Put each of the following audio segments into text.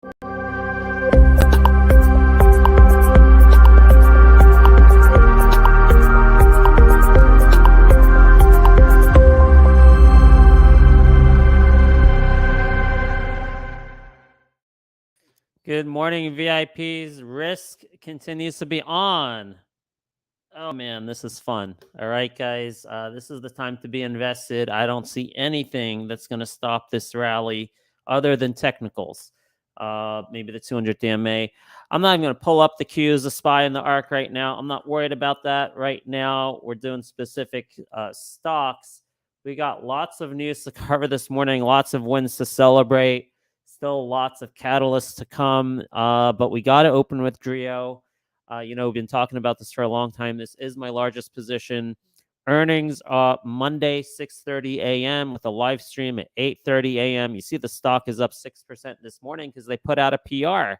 Good morning, VIPs. Risk continues to be on. Oh, man, this is fun. All right, guys. This is the time to be invested. I don't see anything that's going to stop this rally other than technicals. Maybe the 200 DMA. I'm not even going to pull up the Qs, the SPY, and the ARC right now. I'm not worried about that right now. We're doing specific stocks. We got lots of news to cover this morning, lots of wins to celebrate. Still lots of catalysts to come, but we got to open with DRIO. We've been talking about this for a long time. This is my largest position. Earnings Monday, 6:30 a.m. with a live stream at 8:30 a.m. You see the stock is up 6% this morning because they put out a PR.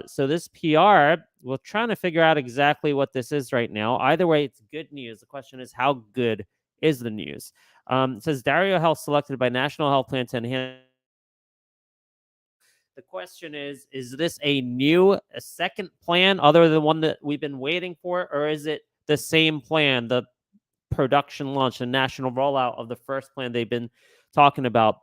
So this PR, we're trying to figure out exactly what this is right now. Either way, it's good news. The question is, how good is the news? It says DRIO Health selected by National Health Plan to enhance. The question is this a second plan other than one that we've been waiting for, or is it the same plan, the production launch, the national rollout of the first plan they've been talking about?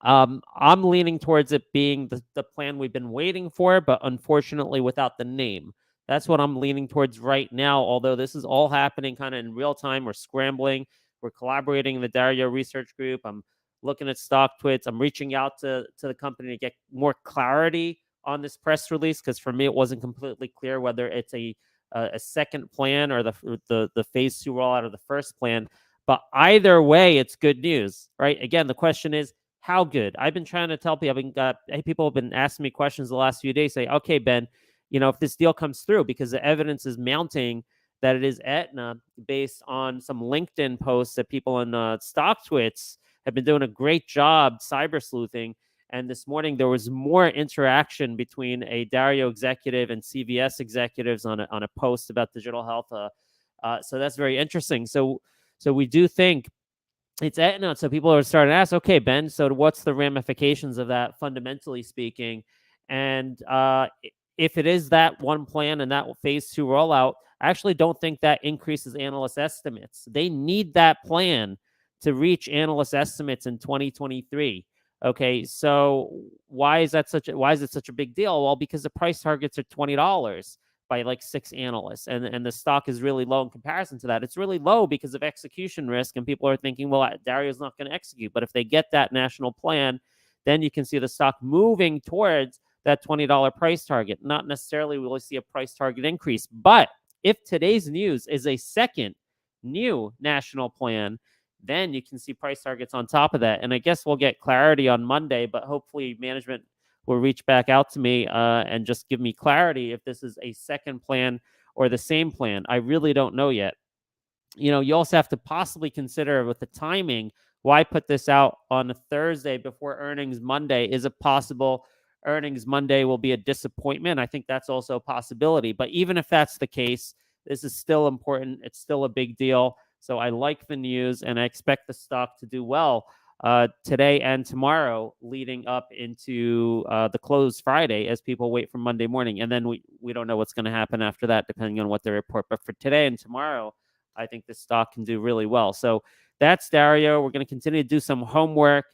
I'm leaning towards it being the plan we've been waiting for, but unfortunately without the name. That's what I'm leaning towards right now, although this is all happening kind of in real time. We're scrambling. We're collaborating in the DRIO research group. I'm looking at stock tweets. I'm reaching out to the company to get more clarity on this press release, because for me, it wasn't completely clear whether it's a second plan or the phase 2 rollout of the first plan. But either way, it's good news, right? Again, the question is, how good? I've been trying to tell people, people have been asking me questions the last few days, say, okay, Ben, if this deal comes through, because the evidence is mounting that it is Aetna, based on some LinkedIn posts that people in stock tweets have been doing a great job cyber sleuthing. And this morning, there was more interaction between a DRIO executive and CVS executives on a post about digital health. So that's very interesting. So we do think it's Aetna. So people are starting to ask, okay, Ben, so what's the ramifications of that, fundamentally speaking? And if it is that one plan and that phase 2 rollout, I actually don't think that increases analyst estimates. They need that plan to reach analyst estimates in 2023. Okay, so why is it such a big deal? Well, because the price targets are $20 by like 6 analysts, and the stock is really low in comparison to that. It's really low because of execution risk, and people are thinking, well, DRIO's not going to execute. But if they get that national plan, then you can see the stock moving towards that $20 price target. Not necessarily will we see a price target increase, but if today's news is a second new national plan, then you can see price targets on top of that. And I guess we'll get clarity on Monday, but hopefully management will reach back out to me and just give me clarity if this is a second plan or the same plan. I really don't know yet. You also have to possibly consider with the timing, why put this out on a Thursday before earnings Monday? Is it possible earnings Monday will be a disappointment? I think that's also a possibility. But even if that's the case, this is still important. It's still a big deal. So I like the news, and I expect the stock to do well today and tomorrow, leading up into the close Friday as people wait for Monday morning. And then we don't know what's going to happen after that, depending on what they report. But for today and tomorrow, I think the stock can do really well. So that's DRIO. We're going to continue to do some homework.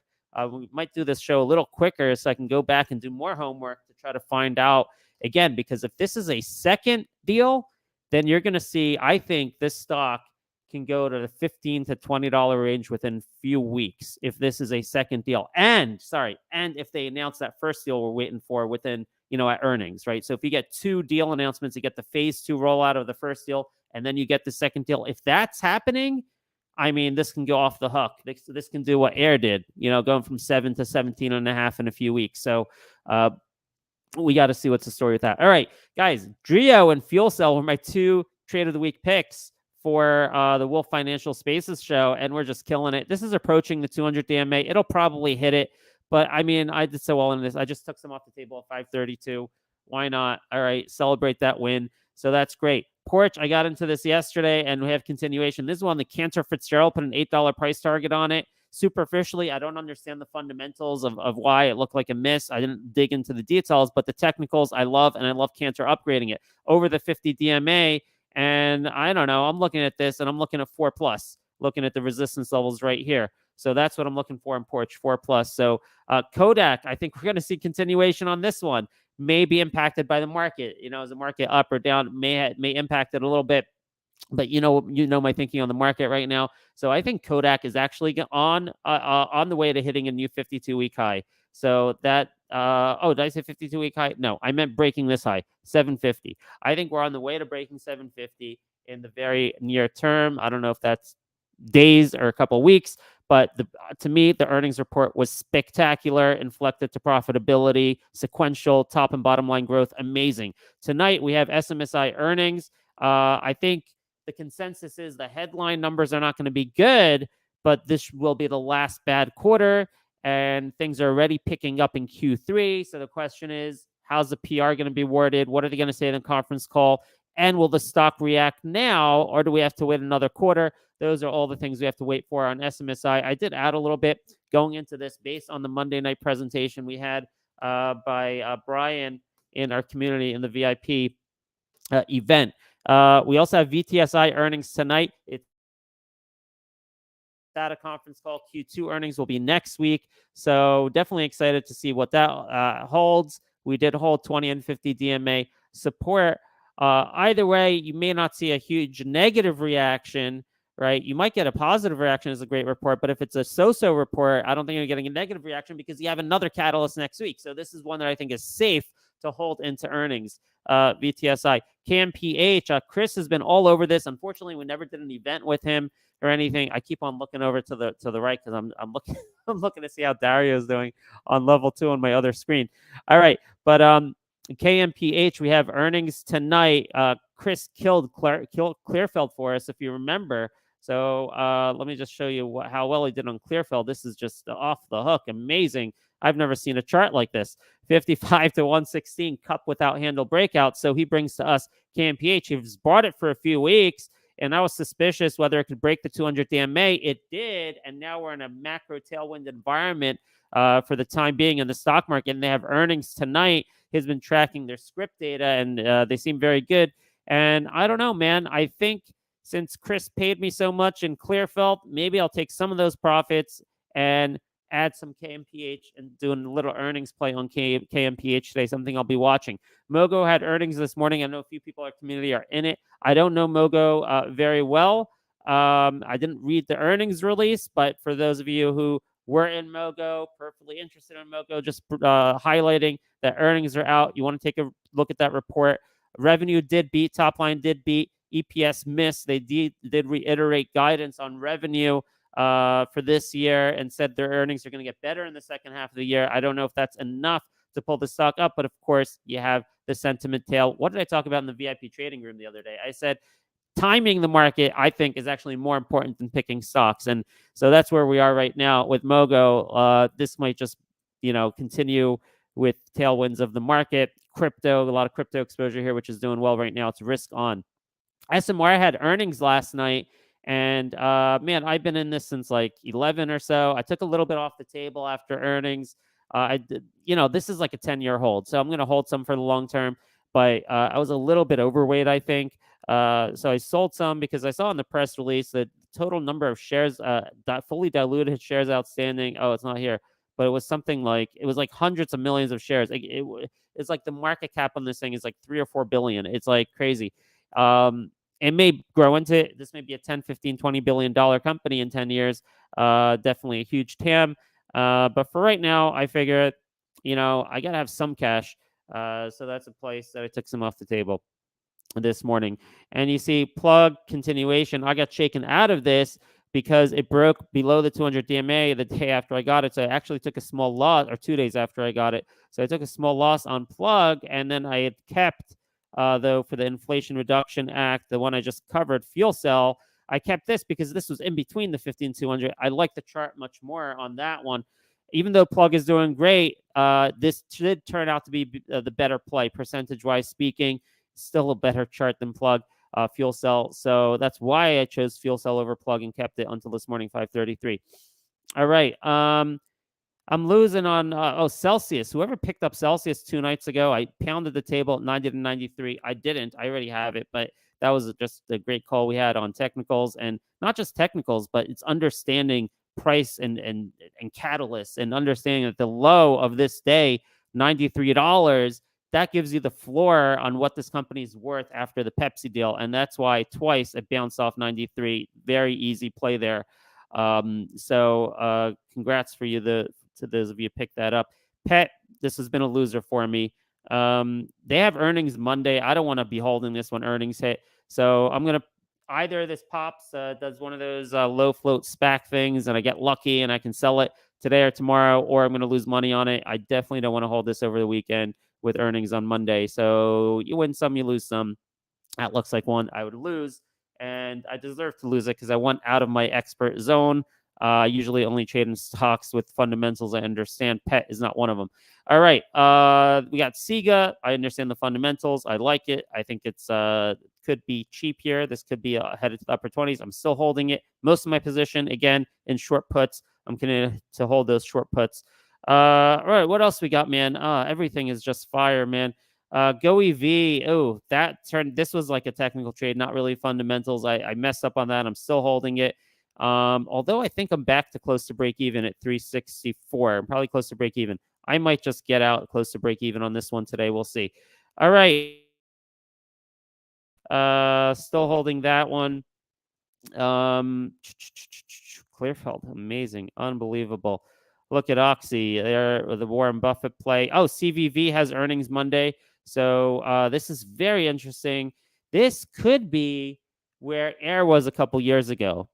We might do this show a little quicker so I can go back and do more homework to try to find out, again, because if this is a second deal, then you're going to see, I think this stock can go to the $15 to $20 range within few weeks if this is a second deal. And if they announce that first deal we're waiting for within, at earnings, right? So if you get 2 deal announcements, you get the phase 2 rollout of the first deal, and then you get the second deal. If that's happening, I mean, this can go off the hook. This can do what Air did, going from 7 to 17.5 in a few weeks. So we got to see what's the story with that. All right, guys, DRIO and Fuel Cell were my 2 trade of the week picks for the Wolf Financial Spaces show, and we're just killing it. This is approaching the 200 DMA. It'll probably hit it, but I mean, I did so well in this. I just took some off the table at 532. Why not? All right, celebrate that win. So that's great. Porch, I got into this yesterday, and we have continuation. This is one, the Cantor Fitzgerald put an $8 price target on it. superficially, I don't understand the fundamentals of why it looked like a miss. I didn't dig into the details, but the technicals I love, and I love Cantor upgrading it over the 50 DMA. And I don't know, I'm looking at this and I'm looking at 4 plus, looking at the resistance levels right here. So that's what I'm looking for in Porch, 4 plus. So Kodak, I think we're going to see continuation on this one. May be impacted by the market. Is the market up or down? May impact it a little bit. But you know my thinking on the market right now. So I think Kodak is actually on the way to hitting a new 52-week high. So that did I say 52-week high? No, I meant breaking this high, 750. I think we're on the way to breaking 750 in the very near term. I don't know if that's days or a couple weeks, but to me, the earnings report was spectacular, inflected to profitability, sequential top and bottom line growth, amazing. Tonight we have SMSI earnings. I think the consensus is the headline numbers are not going to be good, but this will be the last bad quarter, and things are already picking up in Q3. So the question is, how's the PR going to be worded? What are they going to say in the conference call? And will the stock react now, or do we have to wait another quarter? Those are all the things we have to wait for on SMSI. I did add a little bit going into this based on the Monday night presentation we had by Brian in our community in the VIP event. We also have VTSI earnings tonight. It's at a conference call. Q2 earnings will be next week. So definitely excited to see what that holds. We did hold 20 and 50 DMA support. Either way, you may not see a huge negative reaction, right? You might get a positive reaction as a great report, but if it's a so-so report, I don't think you're getting a negative reaction because you have another catalyst next week. So this is one that I think is safe to hold into earnings. VTSI, KMPH, Chris has been all over this. Unfortunately, we never did an event with him or anything. I keep on looking over to the right because I'm looking I'm looking to see how DRIO is doing on level 2 on my other screen. All right, but KMPH, we have earnings tonight. Chris killed Clearfield for us, if you remember. So let me just show you how well he did on Clearfield. This is just off the hook, amazing. I've never seen a chart like this. 55 to 116 cup without handle breakout. So he brings to us KMPH. He's bought it for a few weeks, and I was suspicious whether it could break the 200 DMA. It did, and now we're in a macro tailwind environment for the time being in the stock market, and they have earnings tonight. He's been tracking their script data, and they seem very good. And I don't know, man. I think since Chris paid me so much in Clearfield, maybe I'll take some of those profits and add some KMPH and doing a little earnings play on KMPH today, something I'll be watching. MOGO had earnings this morning. I know a few people in our community are in it. I don't know MOGO very well. I didn't read the earnings release, but for those of you who were in MOGO, perfectly interested in MOGO, just highlighting that earnings are out. You want to take a look at that report. Revenue did beat, top line did beat, EPS missed. They did reiterate guidance on revenue for this year and said their earnings are going to get better in the second half of the year. I don't know if that's enough to pull the stock up, but of course you have the sentiment tail. What did I talk about in the VIP trading room the other day? I said timing the market, I think, is actually more important than picking stocks. And so that's where we are right now with MOGO. This might just, continue with tailwinds of the market. Crypto, a lot of crypto exposure here, which is doing well right now. It's risk on. SMR had earnings last night. And man, I've been in this since like 11 or so. I took a little bit off the table after earnings. I did, this is like a 10-year hold. So I'm going to hold some for the long term. But I was a little bit overweight, I think. So I sold some because I saw in the press release that total number of shares, fully diluted shares outstanding. Oh, it's not here. But it was something like, it was like hundreds of millions of shares. It's like the market cap on this thing is like 3 or 4 billion. It's like crazy. It may grow into, this may be a 10, 15, $20 billion company in 10 years. Definitely a huge TAM. But for right now, I figure, I got to have some cash. So that's a place that I took some off the table this morning. And you see plug continuation. I got shaken out of this because it broke below the 200 DMA the day after I got it. So I actually took a small loss, or 2 days after I got it. So I took a small loss on plug, and then I had kept, though, for the Inflation Reduction Act, the one I just covered, FCEL, I kept this because this was in between the 50 and 200. I like the chart much more on that one. Even though plug is doing great, this did turn out to be the better play, percentage-wise speaking. Still a better chart than plug. FCEL. So that's why I chose FCEL over plug and kept it until this morning, 5:33. All right. I'm losing on Celsius. Whoever picked up Celsius 2 nights ago, I pounded the table at 90 to 93. I didn't. I already have it, but that was just a great call we had on technicals, and not just technicals, but it's understanding price and catalysts, and understanding that the low of this day, $93, that gives you the floor on what this company's worth after the Pepsi deal, and that's why twice it bounced off 93. Very easy play there. Congrats for you to those of you who picked that up. Pet, this has been a loser for me. They have earnings Monday. I don't want to be holding this when earnings hit. So I'm going to either this pops, does one of those low float SPAC things, and I get lucky and I can sell it today or tomorrow, or I'm going to lose money on it. I definitely don't want to hold this over the weekend with earnings on Monday. So you win some, you lose some. That looks like one I would lose, and I deserve to lose it because I went out of my expert zone. Usually only trade in stocks with fundamentals I understand. Pet is not one of them. All right. We got SIGA. I understand the fundamentals. I like it. I think it's could be cheap here. This could be headed to the upper 20s. I'm still holding it. Most of my position, again, in short puts. I'm going to hold those short puts. All right. What else we got, man? Everything is just fire, man. GOEV. Oh, that turned. This was like a technical trade, not really fundamentals. I messed up on that. I'm still holding it. Although I think I'm back to close to break even at 364. I'm probably close to break even. I might just get out close to break even on this one today. We'll see. All right. Still holding that one. Clearfield, amazing, unbelievable. Look at Oxy there, the Warren Buffett play. Oh, CVV has earnings Monday. So this is very interesting. This could be where Air was a couple years ago.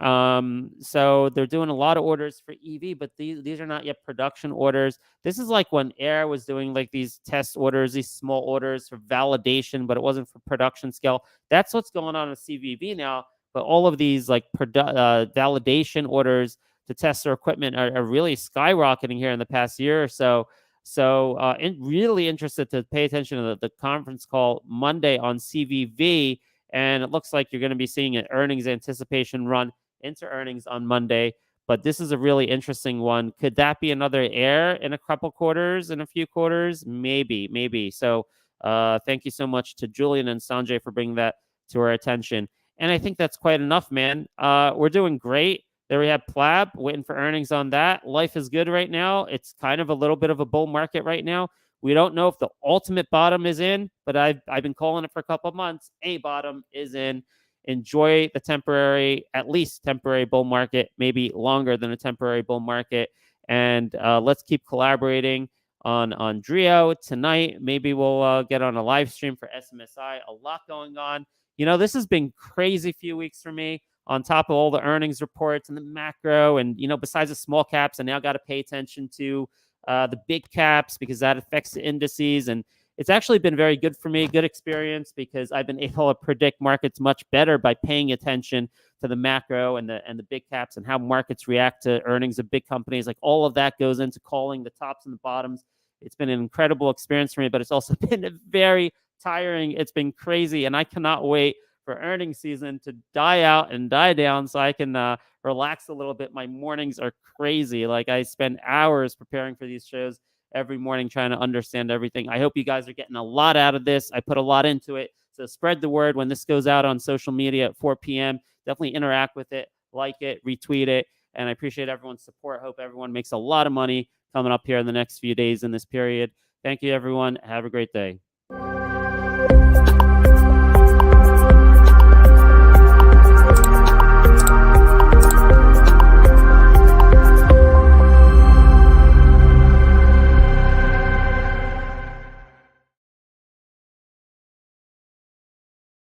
So they're doing a lot of orders for EV, but these are not yet production orders. This is like when Air was doing like these test orders, these small orders for validation, but it wasn't for production scale. That's what's going on with CVV now. But all of these like validation orders to test their equipment are really skyrocketing here in the past year or so. So really interested to pay attention to the conference call Monday on CVV. And it looks like you're going to be seeing an earnings anticipation run into earnings on Monday. But this is a really interesting one. Could that be another Air in a couple quarters, in a few quarters? Maybe. So thank you so much to Julian and Sanjay for bringing that to our attention. And I think that's quite enough, man. We're doing great. There we have Plab, waiting for earnings on that. Life is good right now. It's kind of a little bit of a bull market right now. We don't know if the ultimate bottom is in, but I've been calling it for a couple of months. A bottom is in. Enjoy the temporary, at least temporary bull market, maybe longer than a temporary bull market. And let's keep collaborating on DRIO tonight. Maybe we'll get on a live stream for SMSI. A lot going on. You know, this has been crazy few weeks for me, on top of all the earnings reports and the macro. And, you know, besides the small caps, I now got to pay attention to the big caps because that affects the indices. And it's actually been very good for me, good experience, because I've been able to predict markets much better by paying attention to the macro and the big caps and how markets react to earnings of big companies. Like all of that goes into calling the tops and the bottoms. It's been an incredible experience for me, but it's also been very tiring. It's been crazy, and I cannot wait for earnings season to die out and die down so I can relax a little bit. My mornings are crazy. Like I spend hours preparing for these shows every morning trying to understand everything. I hope you guys are getting a lot out of this. I put a lot into it. So spread the word when this goes out on social media at 4 p.m. Definitely interact with it, like it, retweet it. And I appreciate everyone's support. Hope everyone makes a lot of money coming up here in the next few days in this period. Thank you, everyone. Have a great day.